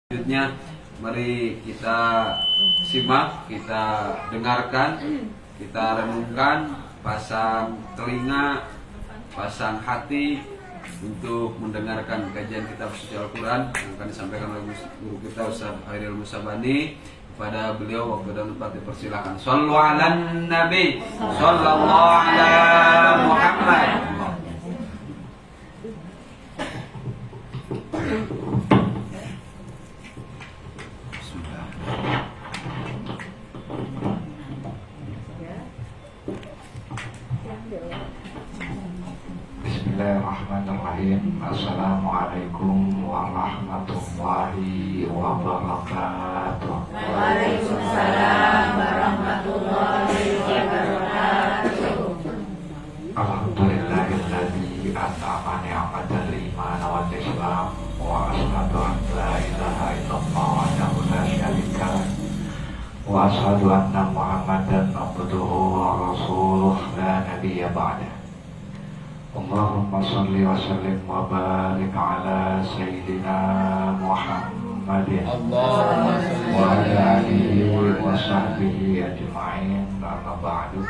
Selanjutnya mari kita simak, kita dengarkan, kita renungkan, pasang telinga, pasang hati untuk mendengarkan kajian kitab suci Al-Quran yang akan disampaikan oleh guru kita Ustaz Khairil Musabani. Kepada beliau waktu dan tempat dipersilakan. Shallu ala Nabi, sallallahu ala Muhammad. Bismillahirrahmanirrahim. Assalamualaikum warahmatullahi wabarakatuh. Waalaikumsalam warahmatullahi wabarakatuh. Alhamdulillahilladzi an'ama ni'matal iman wal islam wa asyhadu an la ilaha illallah wahdahu la syarika lah wa asyhadu anna Muhammadan abduhu wa rasuluh la nabiyya ba'dah. Allahumma salli wa sallim wa barik ala Sayyidina Muhammadin wa ala alihi wa sahbihi ajma'in, amma ba'du.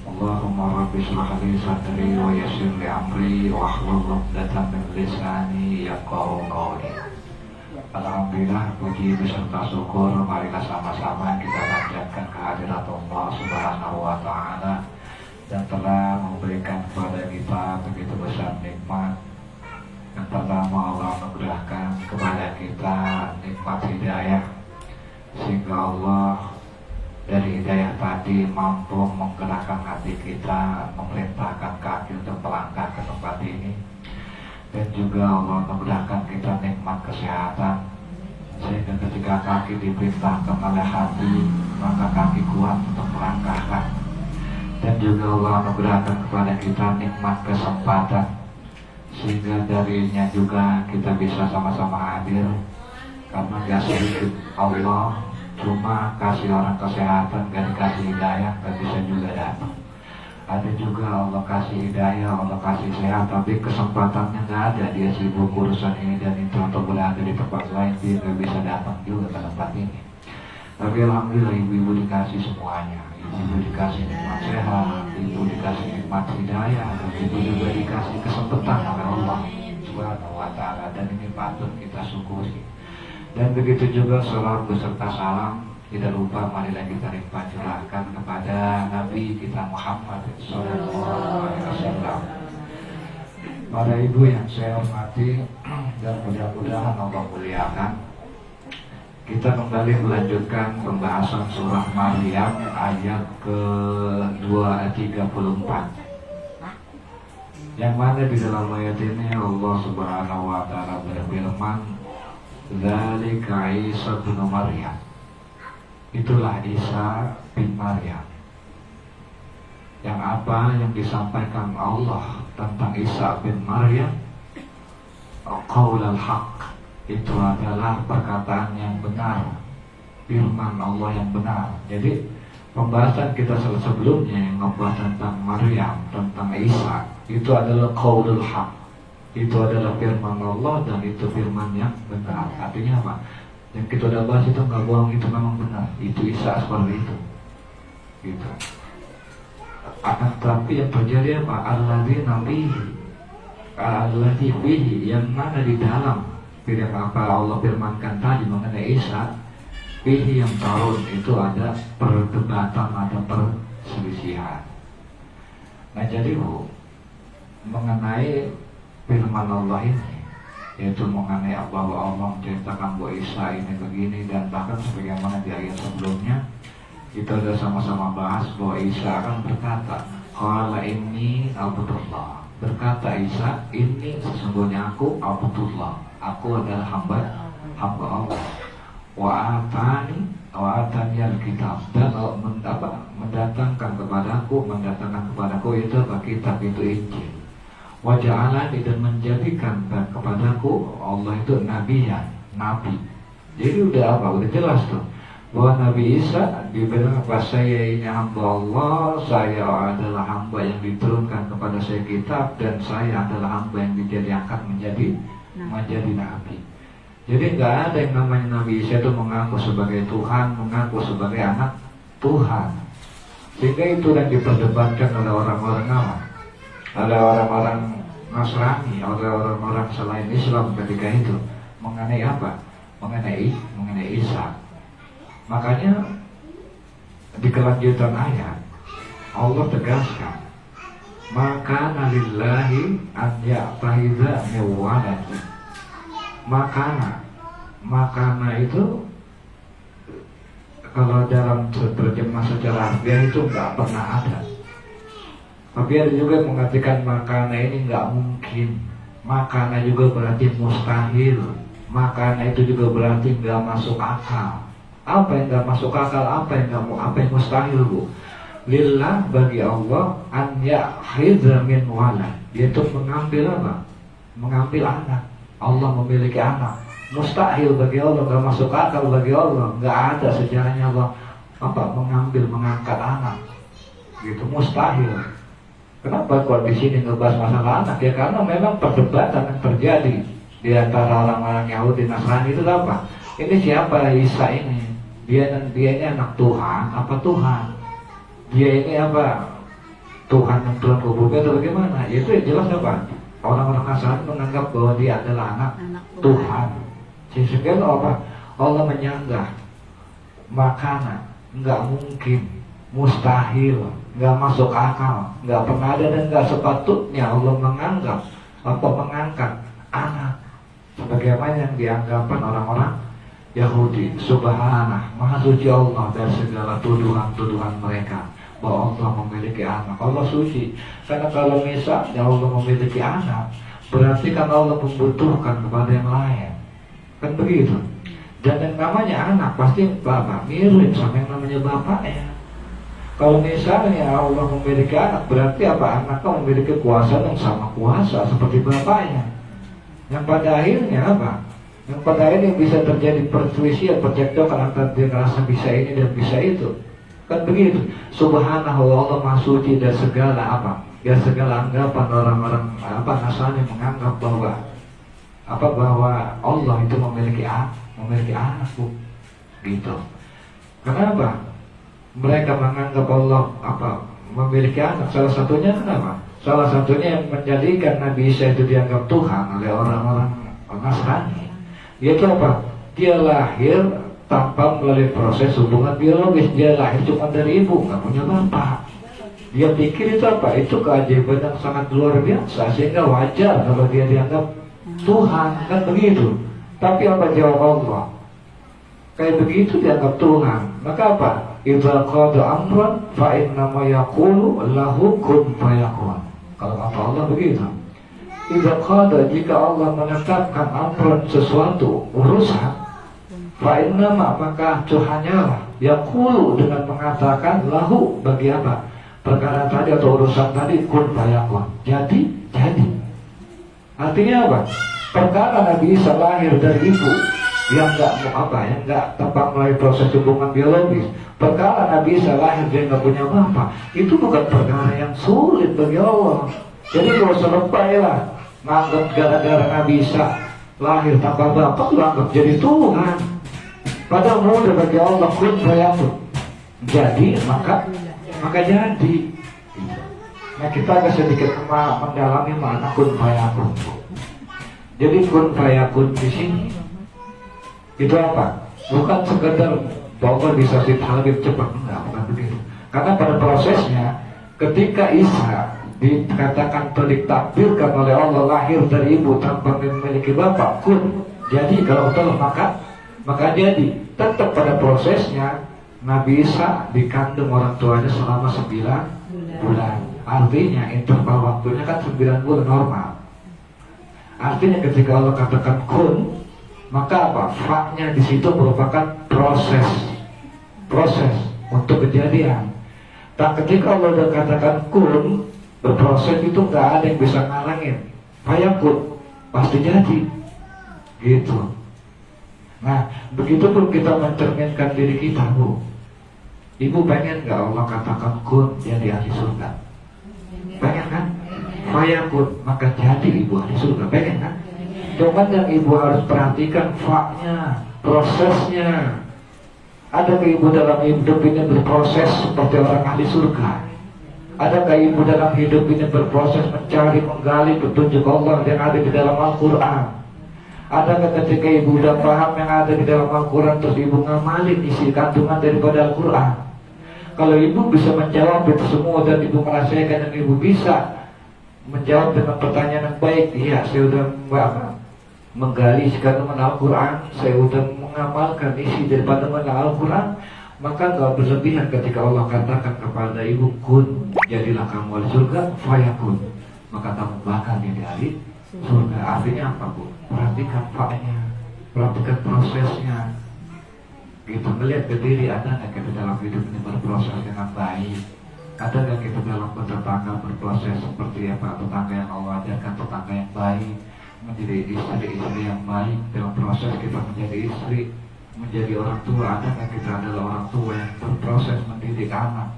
Allahumma rabbi shrah li sadri wa yassir li amri wa hlul 'uqdatam min lisani yafqahu qawli. Alhamdulillah, puji beserta syukur marilah sama-sama kita panjatkan kehadirat Allah Subhanahu wa taala yang telah memberikan kepada kita begitu besar nikmat. Yang pertama, Allah menganugerahkan kepada kita nikmat hidayah, sehingga Allah dari hidayah tadi mampu menggerakkan hati kita, memerintahkan kaki untuk melangkah ke tempat ini. Dan juga Allah menganugerahkan kita nikmat kesehatan, sehingga ketika kaki diperintahkan oleh hati, maka kaki kuat untuk melangkahkan. Dan juga Allah menganugerahkan kepada kita nikmat kesempatan, sehingga darinya juga kita bisa sama-sama hadir. Karena gak sedikit Allah cuma kasih orang kesehatan, gak dikasih hidayah, gak bisa juga datang. Ada juga Allah kasih hidayah, Allah kasih sehat, tapi kesempatannya gak ada. Dia sibuk urusan ini dan itu untuk berada di tempat lain, dia gak bisa datang juga ke tempat ini. Tapi alhamdulillah ibu-ibu dikasih semuanya. Ibu dikasih nikmat sehat, ibu dikasih nikmat hidayah, dan ibu juga dikasih kesempatan oleh Allah Subhanahu wa taala, dan ini patut kita syukuri. Dan begitu juga salawat beserta salam tidak lupa marilah kita curahkan kepada Nabi kita Muhammad sallallahu alaihi wasallam. Para ibu yang saya hormati dan mudah-mudahan Allah muliakan, kita kembali melanjutkan pembahasan surah Maryam ayat ke-34, yang mana di dalam ayat ini Allah Subhanahu wa taala berfirman, "Dzalika Isa bin Maryam." Itulah Isa bin Maryam. Yang apa yang disampaikan Allah tentang Isa bin Maryam? Qaulul haq. Itu adalah perkataan yang benar, firman Allah yang benar. Jadi pembahasan kita sebelumnya yang membahas tentang Maryam, tentang Isa, itu adalah qaulul haq. Itu adalah firman Allah dan itu firman yang benar. Artinya apa? Yang kita udah bahas itu nggak bohong, itu memang benar. Itu Isa seperti itu. Gitu. Akan tetapi yang terjadi apa? Alladzi fihi, yang mana di dalam firman apa Allah firmankan tadi mengenai Isa, fihi yang tahun itu ada perdebatan, ada perselisihan. Nah jadi mengenai firman Allah ini, yaitu mengenai bahwa Allah menceritakan bahwa Isa ini begini, dan bahkan sebagaimana di ayat sebelumnya kita sudah sama-sama bahas bahwa Isa akan berkata, qala inni abdullah. Berkata Isa, ini sesungguhnya aku abdullah, aku adalah hamba Allah. Wa atani alkitab, dan mendatangkan kepadaku itu kitab, itu Injil. Wa ja'alani, dan menjadikan kepadaku Allah itu nabi. Jadi udah apa? Udah jelas tuh bahwa Nabi Isa dibilang apa? Saya ini hamba Allah, saya adalah hamba yang diturunkan kepada saya kitab, dan saya adalah hamba yang diangkat menjadi nabi. Jadi nggak ada yang namanya Nabi Isa itu mengaku sebagai Tuhan, mengaku sebagai anak Tuhan. Sehingga itu yang diperdebatkan oleh orang-orang awam, oleh orang-orang Nasrani, oleh orang-orang selain Islam ketika itu mengenai apa? Mengenai Isa. Makanya di kelanjutan ayat Allah tegaskan, maka nalillahi an ya'tahidza min Makana itu kalau dalam terjemah secara harfiah itu nggak pernah ada. Tapi ada juga yang mengatakan makana ini nggak mungkin. Makana juga berarti mustahil. Makana itu juga berarti nggak masuk akal. Apa yang nggak masuk akal? Apa yang mustahil, Bu? Lillah, bagi Allah, an ya'khidza min walad. Dia itu mengambil apa? Mengambil anak. Allah memiliki anak. Mustahil bagi Allah, nggak masuk akal bagi Allah. Nggak ada sejarahnya Allah mengangkat anak. Gitu, mustahil. Kenapa kalau di sini ngebahas masalah anak? Ya karena memang perdebatan yang terjadi di antara orang-orang Yahudi Nasrani itu apa? Ini siapa Isa ini? Dia ini anak Tuhan apa Tuhan? Dia ini apa? Tuhan yang Tuhan kubur atau bagaimana? Itu yang jelas apa? Orang-orang Nasrani menganggap bahwa dia adalah anak Tuhan. Sehingga apa? Allah menyanggah makanan, nggak mungkin, mustahil, nggak masuk akal, nggak pernah ada dan nggak sepatutnya Allah mengangkat anak sebagaimana yang dianggapkan orang-orang Yahudi. Subhanallah, maha suci Allah dari segala tuduhan-tuduhan mereka bahwa Allah memiliki anak. Allah suci, karena kalau misalnya Allah memiliki anak, berarti kan Allah membutuhkan kepada yang lain, kan begitu. Dan yang namanya anak pasti bapak mirip sama yang namanya bapaknya. Kalau misalnya Allah memiliki anak, berarti apa? Anaknya memiliki kuasa yang sama kuasa seperti bapaknya. Yang pada akhirnya apa? Yang pada akhirnya bisa terjadi perselisihan, percekcokan antara dia merasa bisa ini dan bisa itu. Kan begitu. Subhanallah, Allah maha suci dari segala apa? Ya segala anggapan orang-orang Nasrani menganggap bahwa Allah itu memiliki anak, Bu. Gitu. Kenapa? Mereka menganggap Allah memiliki anak. Salah satunya kenapa? Salah satunya yang menjadikan Nabi Isa itu dianggap Tuhan oleh orang-orang Nasrani, yaitu apa? Dia lahir tanpa melalui proses hubungan biologis. Dia lahir cuma dari ibu, nggak punya bapak. Dia pikir itu apa? Itu keajaiban yang sangat luar biasa, sehingga wajar kalau dia dianggap Tuhan, kan begitu. Tapi apa jawab Allah? Kayak begitu dianggap Tuhan. Maka apa? Idza qada amran fa innama yaqulu lahu kun fayakun. Kalau kata Allah begitu. Idza qada, jika Allah menetapkan amran sesuatu urusan, fa innama, maka hanyalah yaqulu, dengan mengatakan lahu, bagi apa? Perkara tadi atau urusan tadi, kun fayakun. Jadi. Artinya apa? Perkara Nabi Isa lahir dari ibu yang nggak tanpa melalui proses hubungan biologis. Perkara Nabi Isa lahir dia nggak punya bapak, itu bukan perkara yang sulit bagi Allah. Jadi kalau selebay lah nganggap gara-gara Nabi Isa lahir tanpa bapak, lu anggap jadi Tuhan. Padahal mudah bagi Allah, kun fayakun. Jadi maka jadi. Nah, kita agak sedikit mendalami makna kun fayakun. Jadi kun fayakun di sini itu apa? Bukan sekedar bahwa bisa lebih cepat, bukan begitu. Karena pada prosesnya, ketika Isa dikatakan atau ditakdirkan oleh Allah lahir dari ibu tanpa memiliki bapak, kun, jadi kalau betul maka jadi. Tetap pada prosesnya Nabi Isa dikandung orang tuanya selama 9 bulan. Artinya interval waktunya kan 9 bulan normal. Artinya ketika Allah katakan kun, maka apa? Faknya di situ merupakan proses untuk kejadian. Tak ketika Allah udah katakan kun, berproses itu nggak ada yang bisa ngalangin. Fayakun, pasti jadi. Gitu. Nah, begitu pun kita mencerminkan diri kita, Bu. Ibu pengen nggak Allah katakan kun, jadi ahli surga? Pengen kan? Fayakun, maka jadi ibu ahli surga. Pengen kan? Cuman yang ibu harus perhatikan faknya, prosesnya. Adakah ibu dalam hidup ini berproses seperti orang ahli surga? Adakah ibu dalam hidup ini berproses mencari, menggali petunjuk Allah yang ada di dalam Al-Quran? Adakah ketika ibu sudah paham yang ada di dalam Al-Quran, terus ibu ngamalin isi kandungan daripada Al-Quran? Kalau ibu bisa menjawab itu semua dan ibu merasakan dan ibu bisa menjawab dengan pertanyaan yang baik, iya saya sudah menggali isi kandungan Al-Quran, saya sudah mengamalkan isi daripada Al-Quran, maka nggak berlebihan ketika Allah katakan kepada ibu, kun, jadilah kamu ahli surga, fayakun, maka kamu bakal jadi ahli surga. Artinya apa, Bu? Perhatikan faknya, perhatikan prosesnya. Kita melihat ke diri, ada nggak kita dalam hidup ini berproses dengan baik? Ada nggak kita dalam bertetangga berproses seperti apa? Tetangga yang Allah ajarkan, tetangga yang baik, menjadi istri yang baik dalam proses kita menjadi istri, menjadi orang tua. Ada nggak kita adalah orang tua yang berproses mendidik anak,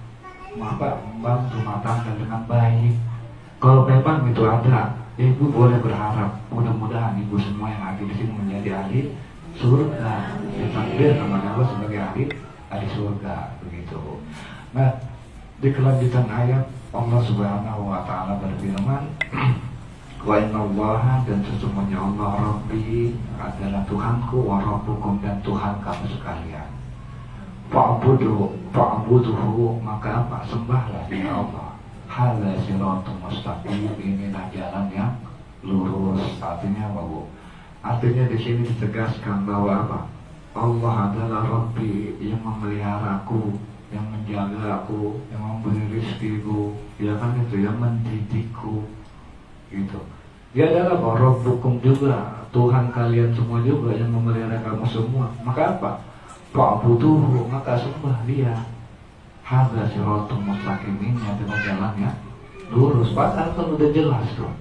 membantu rumah tangga dengan baik? Kalau memang itu ada, ibu boleh berharap mudah-mudahan ibu semua yang ada di sini menjadi ahli surga, ditakdir sama Allah sebagai ahli surga, begitu. Nah, di kelanjutan ayat Allah Subhanahu wa taala berfirman, wa innallaha, dan sesungguhnya Allah Rabbi adalah Tuhanku, wa rabbukum, dan Tuhan kamu sekalian. Fa'buduhu, maka apa? Sembahlah dia Allah. Hadza siratul mustaqim, inilah jalan yang lurus. Artinya apa, Bu? Artinya di sini ditegaskan bahwa apa? Allah adalah Rabbi yang memelihara aku, yang menjaga aku, yang memberi rizkiku, ya kan itu, yang mendidikku, gitu. Dia adalah Rabbukum juga, Tuhan kalian semua juga yang memelihara kamu semua. Maka apa? Fa'buduhu, maka sembah dia. Hadza siratul mustaqim, ini adalah jalannya lurus. Padahal kan udah jelas tuh.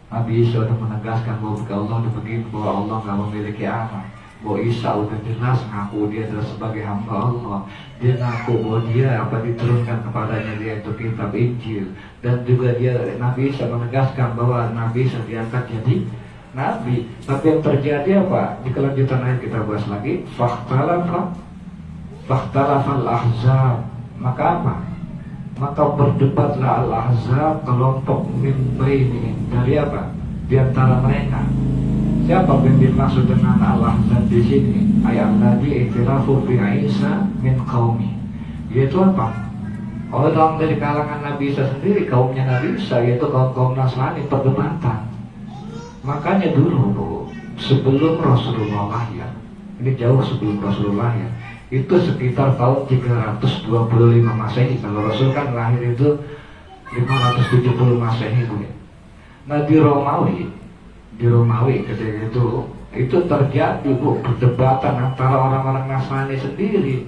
Nabi Isa sudah menegaskan bahwa Allah udah begini, bahwa Allah nggak memiliki anak. Bahwa Isa udah jelas ngaku dia adalah sebagai hamba Allah. Dia ngaku bahwa dia apa diturunkan kepadanya dia itu kitab Injil. Dan juga dia, Nabi Isa menegaskan bahwa Nabi Isa diangkat jadi Nabi. Tapi yang terjadi apa? Di kelanjutan ayat kita bahas lagi, fakhtalafal ahzab. Maka apa? Maka berdebatlah al-ahzab, kelompok min bainihim, dari apa? Di antara mereka. Siapa yang dimaksud dengan al-ahzab di sini? Ayat Nabi iktirafu bi Isa min qaumi. Yaitu apa? Orang dari kalangan Nabi Isa sendiri, kaumnya Nabi Isa, yaitu kaum Nasrani, perdebatan. Makanya dulu sebelum Rasulullah lahir, ini jauh sebelum Rasulullah lahir, itu sekitar tahun 325 Masehi. Kalau Rasul kan lahir itu 570 Masehi, Bu. Nah di Romawi ketika itu terjadi, Bu, perdebatan antara orang-orang Nasrani sendiri.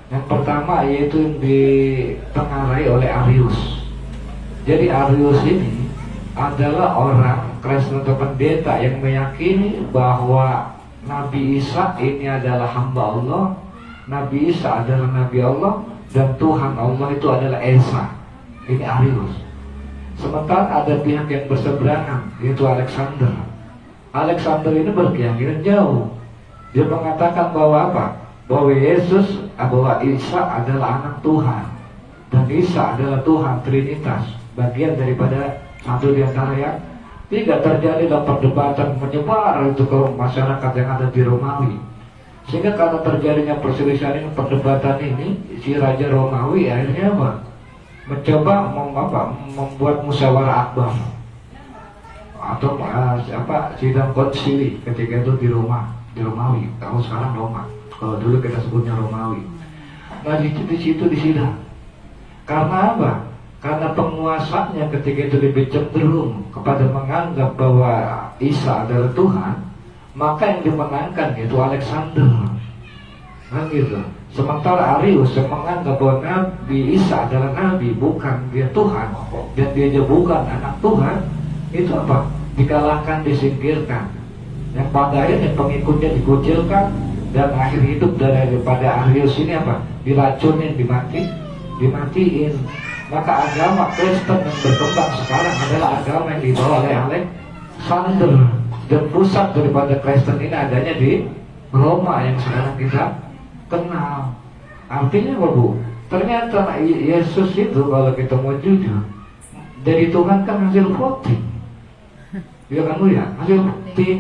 Yang pertama yaitu yang ditengarai oleh Arius. Jadi Arius ini adalah orang Kristen atau pendeta yang meyakini bahwa Nabi Isa ini adalah hamba Allah, Nabi Isa adalah Nabi Allah, dan Tuhan Allah itu adalah Esa. Ini Arius. Sementara ada pihak yang berseberangan, yaitu Alexander. Alexander ini berkeyakinan jauh. Dia mengatakan bahwa apa? Bahwa bahwa Isa adalah anak Tuhan, dan Isa adalah Tuhan, Trinitas, bagian daripada satu di antara yang tiga. Terjadi dalam perdebatan menyebar itu ke masyarakat yang ada di Romawi. Sehingga karena terjadinya perselisihan ini, perdebatan ini, si Raja Romawi akhirnya apa? Mencoba membuat musyawarah akbar atau sidang konsili ketika itu di Romawi. Kalau sekarang Roma, kalau dulu kita sebutnya Romawi. Nah di situ disidang. Karena apa? Karena penguasanya ketika itu lebih cenderung kepada menganggap bahwa Isa adalah Tuhan, maka yang dimenangkan yaitu Alexander, kan gitu. Sementara Arius yang menganggap bahwa Nabi Isa adalah Nabi, bukan dia Tuhan, dan dia juga bukan anak Tuhan, itu apa? Dikalahkan, disingkirkan. Yang pada akhirnya pengikutnya dikucilkan, dan akhir hidup daripada Arius ini apa? Diracunin, dimatiin. Maka agama Kristen yang berkembang sekarang adalah agama yang dibawa oleh Alexander. Dan pusat daripada Kristen ini adanya di Roma yang sekarang kita kenal. Artinya apa, Bu? Ternyata Yesus itu kalau kita mau jujur, dari Tuhan kan hasil voting. Ya kan Bu ya? Hasil voting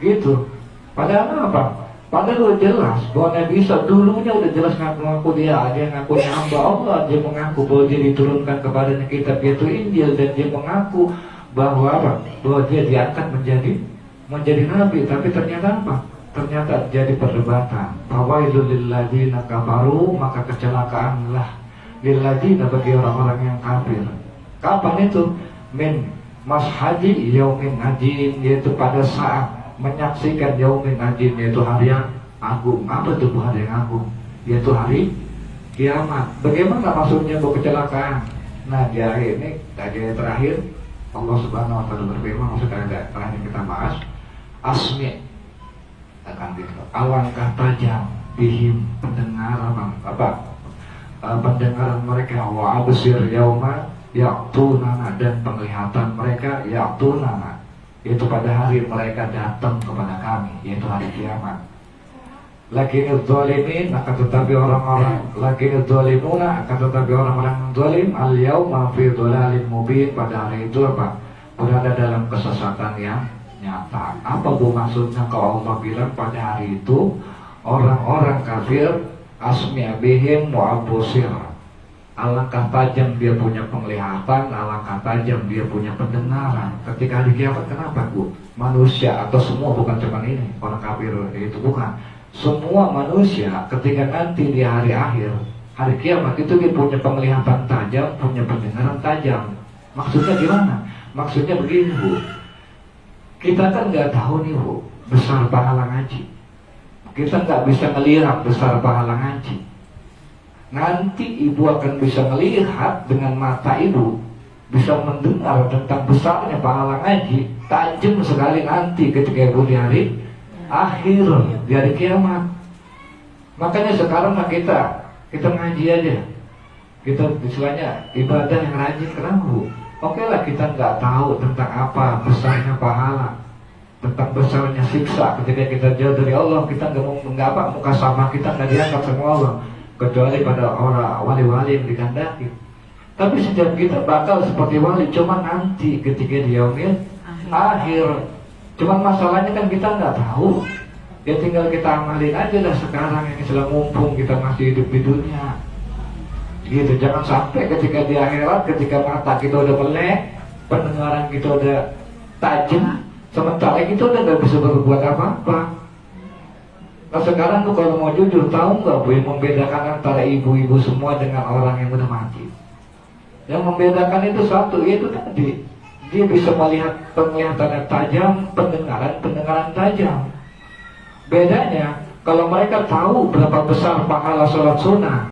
gitu. Padahal apa? Padahal udah jelas bahwa Nabi Isa dulunya udah jelas ngaku dia ngakunya hamba Allah. Dia mengaku bahwa dia diturunkan kepadanya kitab yaitu Injil, dan dia mengaku bahwa apa? Bahwa dia diangkat menjadi nabi. Tapi ternyata apa? Ternyata jadi perdebatan. Fawailul lilladzina kafaru, maka kecelakaanlah lilladzina bagi orang-orang yang kafir. Kapan itu? Min mashhadi yaumin ajin, yaitu pada saat menyaksikan yaumin ajin, yaitu hari yang agung. Apa itu hari yang agung? Yaitu hari kiamat. Bagaimana maksudnya bahwa kecelakaan? Nah, di akhir ini, di terakhir Allah Subhanahu wa taala berfirman, maksudnya terakhir kita bahas, asmi akan gitu. Alangkah tajam bihim pendengaran pendengaran mereka, wa absir yauma ya'tunana, dan penglihatan mereka ya'tunana, yaitu pada hari mereka datang kepada kami, yaitu hari kiamat. Lakin dzalimin, akan tetapi orang-orang zalim al yauma fi dhalalin mubin, pada hari itu apa? Berada dalam kesesatan yang nyata. Apa Bu maksudnya kalau Allah bilang pada hari itu orang-orang kafir asmi' bihim wa abusir, alangkah tajam dia punya penglihatan, alangkah tajam dia punya pendengaran. Ketika hari kiamat, kenapa Bu? Manusia atau semua, bukan cuma ini orang kafir itu, bukan, semua manusia ketika nanti di hari akhir, hari kiamat itu dia punya penglihatan tajam, punya pendengaran tajam. Maksudnya gimana? Maksudnya begini Bu, kita kan nggak tahu nih Bu besar pahala ngaji. Kita nggak bisa melihat besar pahala ngaji. Nanti ibu akan bisa melihat dengan mata ibu, bisa mendengar tentang besarnya pahala ngaji, tajam sekali nanti ketika ibu di hari akhir, di hari kiamat. Makanya sekarang kita ngaji aja, kita istilahnya ibadah yang rajin. Kenapa Bu? Oke lah, kita nggak tahu tentang apa besarnya pahala, tentang besarnya siksa ketika kita jauh dari Allah. Kita nggak muka sama kita nggak diangkat sama Allah, kecuali pada orang wali-wali yang dikehendaki. Tapi setiap kita bakal seperti wali, cuma nanti ketika di yaumil akhir. Cuman masalahnya kan kita nggak tahu. Ya tinggal kita amalin aja lah sekarang ini, selama mumpung kita masih hidup di dunia. Gitu, jangan sampai ketika di akhirat, ketika mata kita udah melek, pendengaran kita udah tajam, sementara kita udah nggak bisa berbuat apa-apa. Nah sekarang tuh kalau mau jujur, tahu nggak Bu yang membedakan antara ibu-ibu semua dengan orang yang udah mati? Yang membedakan itu satu, yaitu tadi dia bisa melihat penglihatannya tajam, pendengaran tajam. Bedanya kalau mereka tahu berapa besar pahala sholat sunnah,